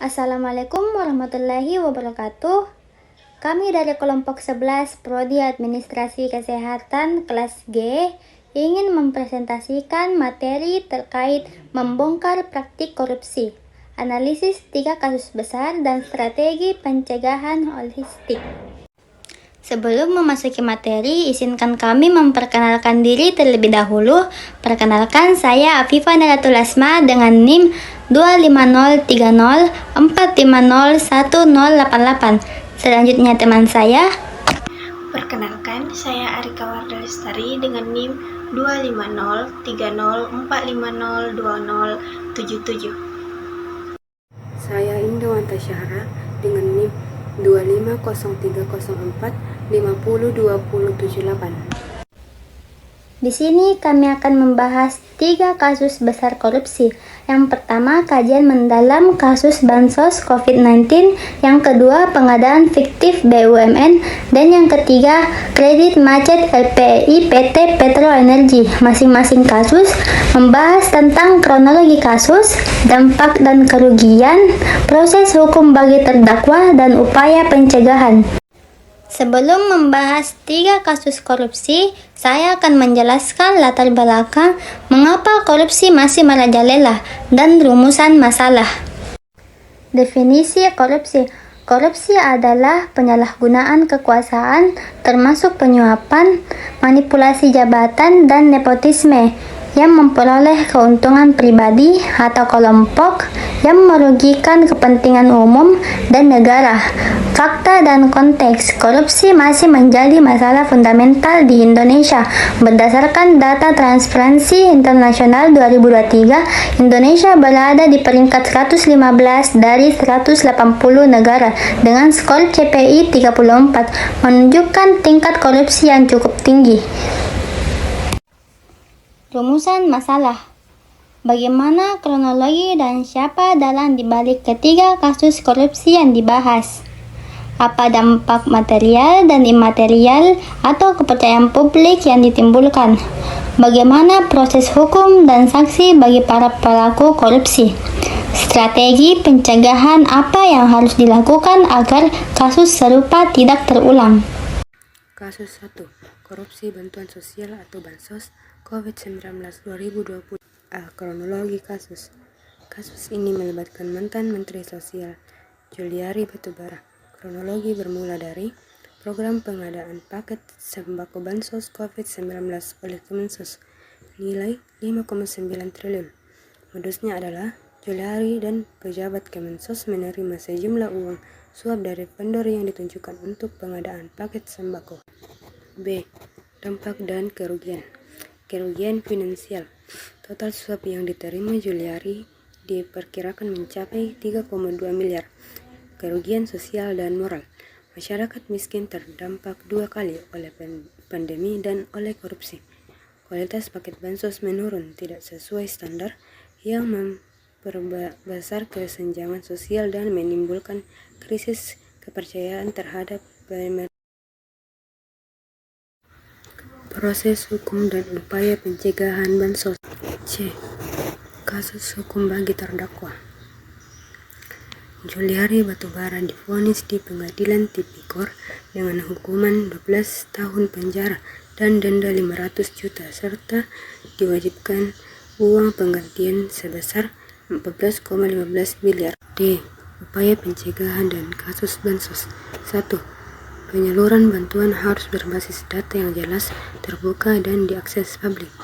Assalamualaikum warahmatullahi wabarakatuh. Kami dari kelompok 11 Prodi Administrasi Kesehatan kelas G ingin mempresentasikan materi terkait membongkar praktik korupsi, analisis 3 kasus besar dan strategi pencegahan holistik. Sebelum memasuki materi, izinkan kami memperkenalkan diri terlebih dahulu. Perkenalkan, saya Afifah Naratul Asma dengan NIM 25030450188. Selanjutnya teman saya. Perkenalkan, saya Arika Wardah Lestari dengan NIM 2503045020077. Saya Indawanta Syahra dengan NIM 250304502078. Di sini kami akan membahas 3 kasus besar korupsi. Yang pertama, kajian mendalam kasus bansos COVID-19. Yang kedua, pengadaan fiktif BUMN. Dan yang ketiga, kredit macet LPI PT Petro Energi. Masing-masing kasus membahas tentang kronologi kasus, dampak dan kerugian, proses hukum bagi terdakwa, dan upaya pencegahan. Sebelum membahas 3 kasus korupsi, saya akan menjelaskan latar belakang mengapa korupsi masih merajalela dan rumusan masalah. Definisi korupsi. Korupsi adalah penyalahgunaan kekuasaan termasuk penyuapan, manipulasi jabatan, dan nepotisme yang memperoleh keuntungan pribadi atau kelompok yang merugikan kepentingan umum dan negara. Fakta dan konteks, korupsi masih menjadi masalah fundamental di Indonesia. Berdasarkan data Transparency International 2023, Indonesia berada di peringkat 115 dari 180 negara dengan skor CPI 34, menunjukkan tingkat korupsi yang cukup tinggi. Rumusan masalah. Bagaimana kronologi dan siapa dalang dibalik ketiga kasus korupsi yang dibahas? Apa dampak material dan imaterial atau kepercayaan publik yang ditimbulkan? Bagaimana proses hukum dan sanksi bagi para pelaku korupsi? Strategi pencegahan apa yang harus dilakukan agar kasus serupa tidak terulang? Kasus 1. Korupsi bantuan sosial atau bansos COVID-19 2020. Kronologi kasus. Kasus ini melibatkan mantan Menteri Sosial Juliari Batubara. Kronologi bermula dari program pengadaan paket sembako bansos COVID-19 oleh Kemensos nilai 5,9 triliun. Modusnya adalah Juliari dan pejabat Kemensos menerima sejumlah uang suap dari vendor yang ditunjukkan untuk pengadaan paket sembako. B. Dampak dan kerugian. Kerugian finansial. Total suap yang diterima Juliari diperkirakan mencapai 3,2 miliar. Kerugian sosial dan moral. Masyarakat miskin terdampak 2 kali oleh pandemi dan oleh korupsi. Kualitas paket bansos menurun tidak sesuai standar yang memperbesar kesenjangan sosial dan menimbulkan krisis kepercayaan terhadap pemerintah. Proses hukum dan upaya pencegahan bansos. C. Kasus hukum bagi terdakwa. Juliari Batubara divonis di Pengadilan Tipikor dengan hukuman 12 tahun penjara dan denda 500 juta serta diwajibkan uang penggantian sebesar 14,15 miliar. D. Upaya pencegahan dan kasus bansos. 1. Penyaluran bantuan harus berbasis data yang jelas, terbuka, dan diakses publik.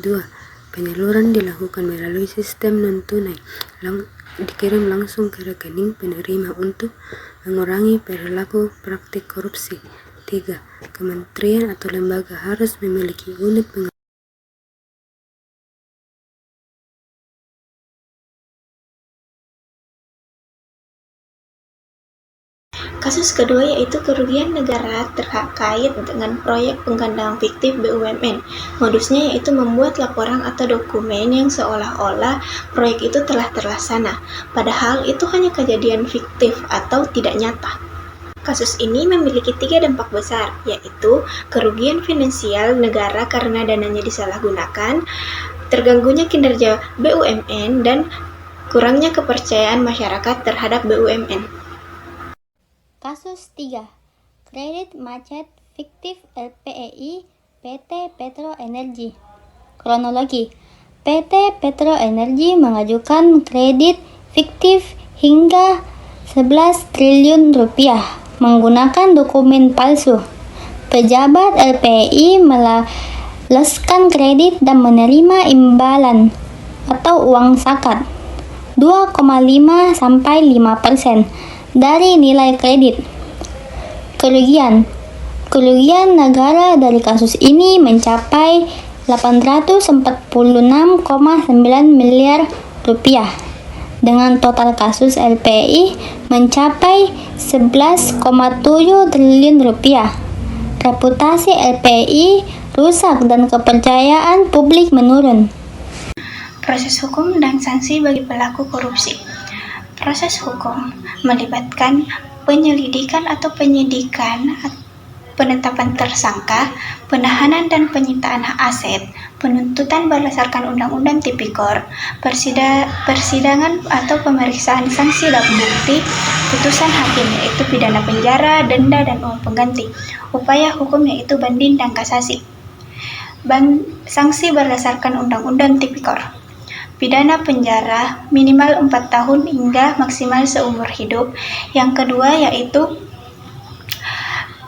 2. Penyaluran dilakukan melalui sistem non-tunai, dikirim langsung ke rekening penerima untuk mengurangi perilaku praktik korupsi. 3. Kementerian atau lembaga harus memiliki unit pengawasan. Kasus kedua yaitu kerugian negara terkait dengan proyek penggandaan fiktif BUMN. Modusnya yaitu membuat laporan atau dokumen yang seolah-olah proyek itu telah terlaksana, padahal itu hanya kejadian fiktif atau tidak nyata. Kasus ini memiliki 3 dampak besar, yaitu kerugian finansial negara karena dananya disalahgunakan, terganggunya kinerja BUMN, dan kurangnya kepercayaan masyarakat terhadap BUMN. Kasus 3. Kredit macet fiktif LPEI PT Petro Energi. Kronologi. PT Petro Energi mengajukan kredit fiktif hingga 11 triliun rupiah menggunakan dokumen palsu. Pejabat LPEI meloloskan kredit dan menerima imbalan atau uang zakat 2,5 sampai 5% dari nilai kredit. Kerugian negara dari kasus ini mencapai 846,9 miliar rupiah, dengan total kasus LPI mencapai 11,7 triliun rupiah. Reputasi LPI rusak dan kepercayaan publik menurun. Proses hukum dan sanksi bagi pelaku korupsi. Proses hukum melibatkan penyelidikan atau penyidikan, penetapan tersangka, penahanan dan penyitaan hak aset, penuntutan berdasarkan Undang-Undang Tipikor, persidangan atau pemeriksaan sanksi dan bukti, putusan hakim yaitu pidana penjara, denda dan uang pengganti, upaya hukum yaitu banding dan kasasi. Sanksi berdasarkan Undang-Undang Tipikor. Pidana penjara minimal 4 tahun hingga maksimal seumur hidup. Yang kedua yaitu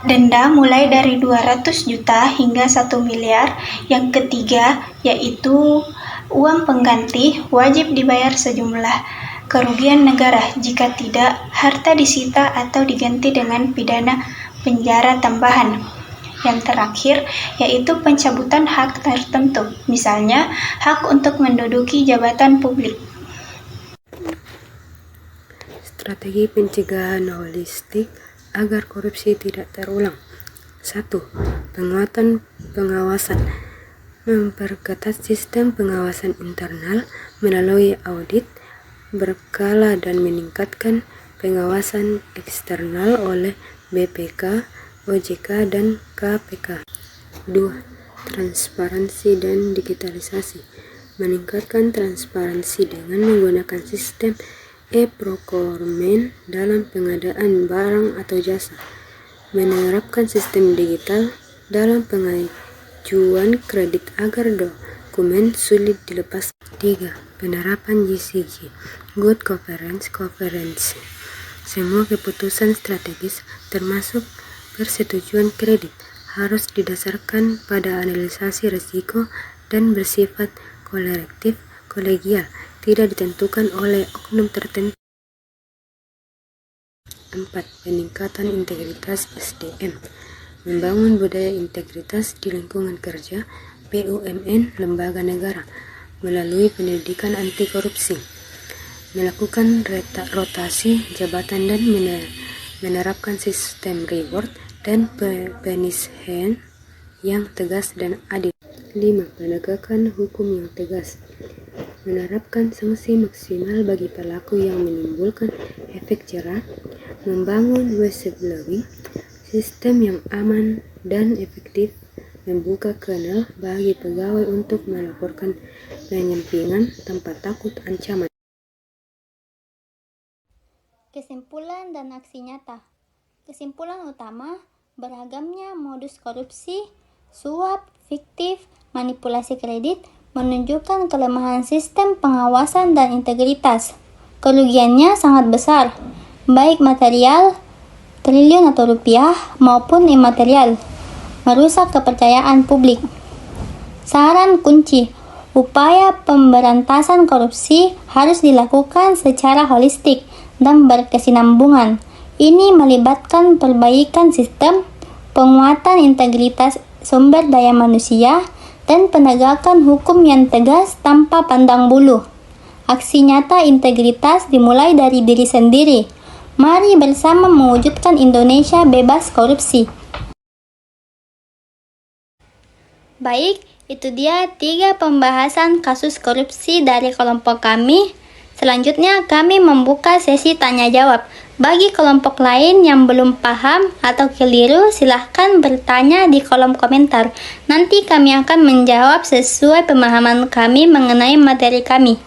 denda mulai dari 200 juta hingga 1 miliar. Yang ketiga yaitu uang pengganti wajib dibayar sejumlah kerugian negara. Jika tidak, harta disita atau diganti dengan pidana penjara tambahan. Yang terakhir yaitu pencabutan hak tertentu, misalnya hak untuk menduduki jabatan publik. Strategi pencegahan holistik agar korupsi tidak terulang. 1. Penguatan pengawasan. Memperketat sistem pengawasan internal melalui audit berkala dan meningkatkan pengawasan eksternal oleh BPK, OJK, dan KPK. 2. Transparansi dan digitalisasi. Meningkatkan transparansi dengan menggunakan sistem e-procurement dalam pengadaan barang atau jasa. Menerapkan sistem digital dalam pengajuan kredit agar dokumen sulit dilepas. 3. Penerapan GCG, Good Governance. Semua keputusan strategis termasuk persetujuan kredit harus didasarkan pada analisasi risiko dan bersifat kolegial, tidak ditentukan oleh oknum tertentu. 4. Peningkatan integritas SDM. Membangun budaya integritas di lingkungan kerja, BUMN, lembaga negara, melalui pendidikan anti korupsi. Melakukan rotasi jabatan dan menerapkan sistem reward dan punishment yang tegas dan adil. 5. Penegakan hukum yang tegas. Menerapkan sanksi maksimal bagi pelaku yang menimbulkan efek jerah. Membangun whistleblowing, sistem yang aman dan efektif. Membuka kanal bagi pegawai untuk melaporkan penyimpangan tanpa takut ancaman. Kesimpulan dan aksi nyata. Kesimpulan utama, beragamnya modus korupsi, suap, fiktif, manipulasi kredit menunjukkan kelemahan sistem pengawasan dan integritas. Kerugiannya sangat besar, baik material, triliun atau rupiah, maupun imaterial, merusak kepercayaan publik. Saran kunci, upaya pemberantasan korupsi harus dilakukan secara holistik dan berkesinambungan. Ini melibatkan perbaikan sistem, penguatan integritas sumber daya manusia, dan penegakan hukum yang tegas tanpa pandang bulu. Aksi nyata integritas dimulai dari diri sendiri. Mari bersama mewujudkan Indonesia bebas korupsi. Baik, itu dia 3 pembahasan kasus korupsi dari kelompok kami. Selanjutnya kami membuka sesi tanya jawab. Bagi kelompok lain yang belum paham atau keliru, silahkan bertanya di kolom komentar. Nanti kami akan menjawab sesuai pemahaman kami mengenai materi kami.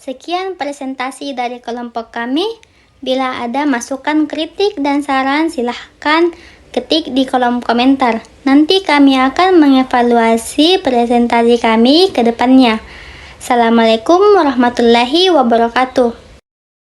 Sekian presentasi dari kelompok kami. Bila ada masukan, kritik, dan saran, silahkan ketik di kolom komentar. Nanti kami akan mengevaluasi presentasi kami ke depannya. Assalamualaikum warahmatullahi wabarakatuh.